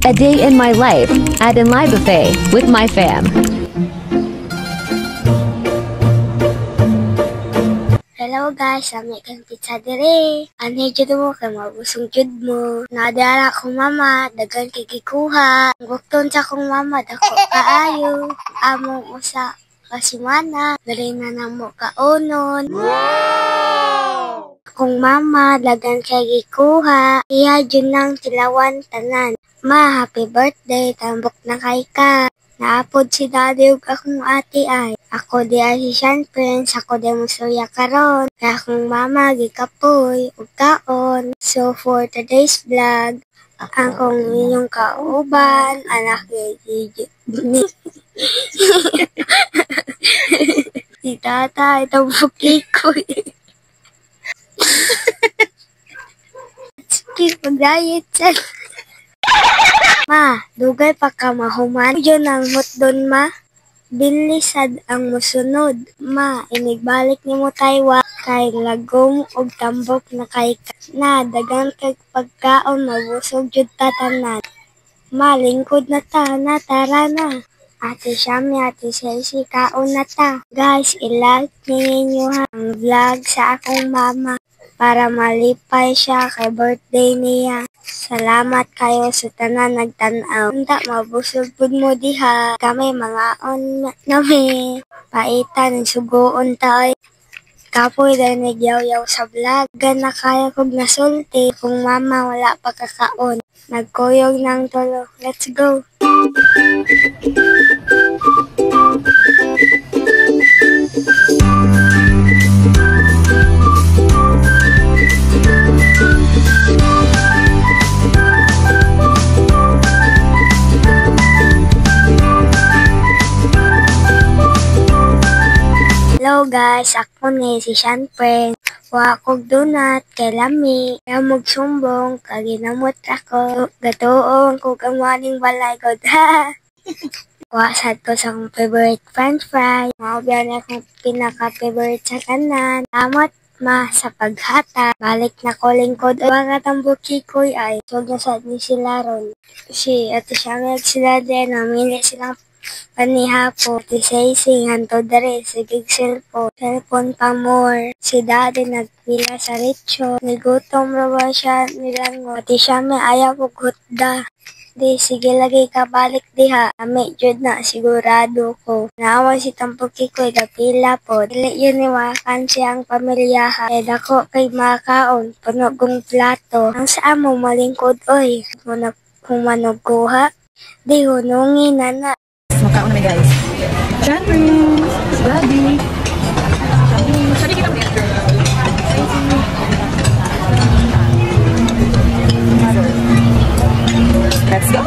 A day in my life at Inlay Buffet with my fam. Hello guys, lami kang pizza dire. Ano jud mo kay mabusong jud mo. Nadara kong mama, dagan kay gikuha. Gukton sa kong mama, dako kaayo. Amo usa kasimana, dali na namo kaonon. Wow! Kung mama, dagan kay gikuha. Iya jud nang tilawan tanan. Ma, happy birthday, tambok na kay ka. Naapod si daddy ug akong ate ay. Ako di ay si Sean Prince, ako di musuya karon. Kaya akong mama gikapoy ug kaon. So for today's vlog, akong inyong kauban, anak ni si tata, itong bukikoy. Sige, mag-diet siya. Ma, dugay pa ka mahuman. Yun ang hotdon, ma. Bilisad ang musunod. Ma, inigbalik ni mo Taiwan. Kay lagom og tambok na kay na. Dagan kay pagkaon, mabusog jud tatanan. Ma, lingkod na ta, na, tara na. Ate Shami, Ate Ceci, kaon na ta. Guys, i-like ninyo ha ang vlog sa akong mama para malipay siya kay birthday niya. Salamat kayo sa tanan nagtanaw. Handa, mabusog pud mo diha. Kami mga on nami. Paitan, sugoon ta ay. Kapoy dahil nagyaw-yaw sa vlog. Gana kaya kog nasulti kung mama wala pa kakaon. Nagkuyog ng tulo. Let's go! Hello guys, ako ni si Sean Prince. Wa kog donut kay lami. Kaya magsumbong, kaginamot ako. Gatuong kog ang maning balay ko. Wasad ko sa akong favorite french fry. Maubiyan akong pinaka-favorite sa kanan. Salamat ma sa paghata. Balik na ko lingkod. Mga tambuki ko ay. So nasad ni sila ron. Si Ate Shami sila din. Namili silang panihapo, ti Ceci, hanto dere, sigig cellphone pa more. Si daddy nagpila sa ritsyo, nigutom rawa siya nilang ti siya may ayaw ko gutda. Di, sige lagi ka balik diha. Kami jud na sigurado ko. Naawa si Tampuki ko, gapila po. Dili yun iwakan siyang pamilyahan. Kaya dako kay makaon, panugong plato. Ang saan mo malingkod, oy. Kung manugkuha, di hunungin na. Makaon na guys. Sean Prince, Daddy. Sabi kita mo let's go.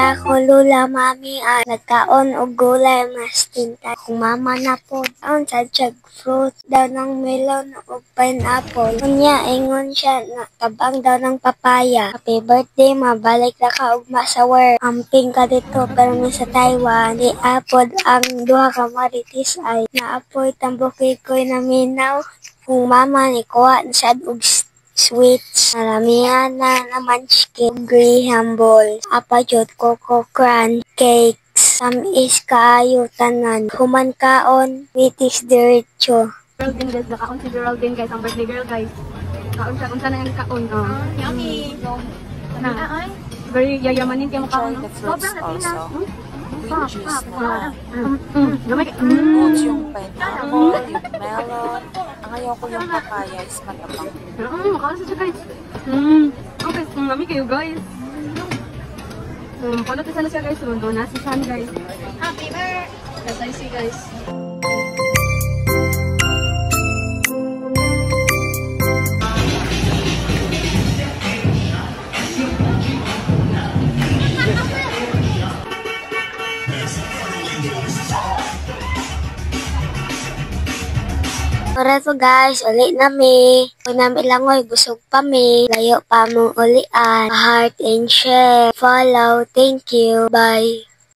Ako lula mami ay nagkaon og gulay mas tinta. Kung mama na po taon sa fruit daw ng melon o pineapple. Kunya ingon siya na tabang daw ng papaya. Happy birthday, mabalik na ka ugma sa work. Amping ka dito pero sa Taiwan. Di apod ang duha ka maritis ay naapoy tambuki ko'y naminaw. Kung mama ni kuha sad og sweets. Maramihan na naman chicken, graham balls, apajot, coco crunch, cakes, tamis kaayo tanan. Human kaon, witis diretso. Girl din guys, nakaon si girl din guys, ang birthday girl guys. Kaon siya, kung saan na yung kaon. Yummy! Na, very yayamanin kayo makaon. Sobrang Latina. Fruits yung pineapple, yung melon. Ang ayaw ko yung papaya is matabang. Makalas siya guys. Okay, mami kayo guys. Pala kasi na siya guys. Doon na si Sean guys. Happy birthday! Kasay si guys. Para to guys, uli nami. Kung nami langoy, busog pa mi. Layo pa mong ulian. Heart and share. Follow. Thank you. Bye.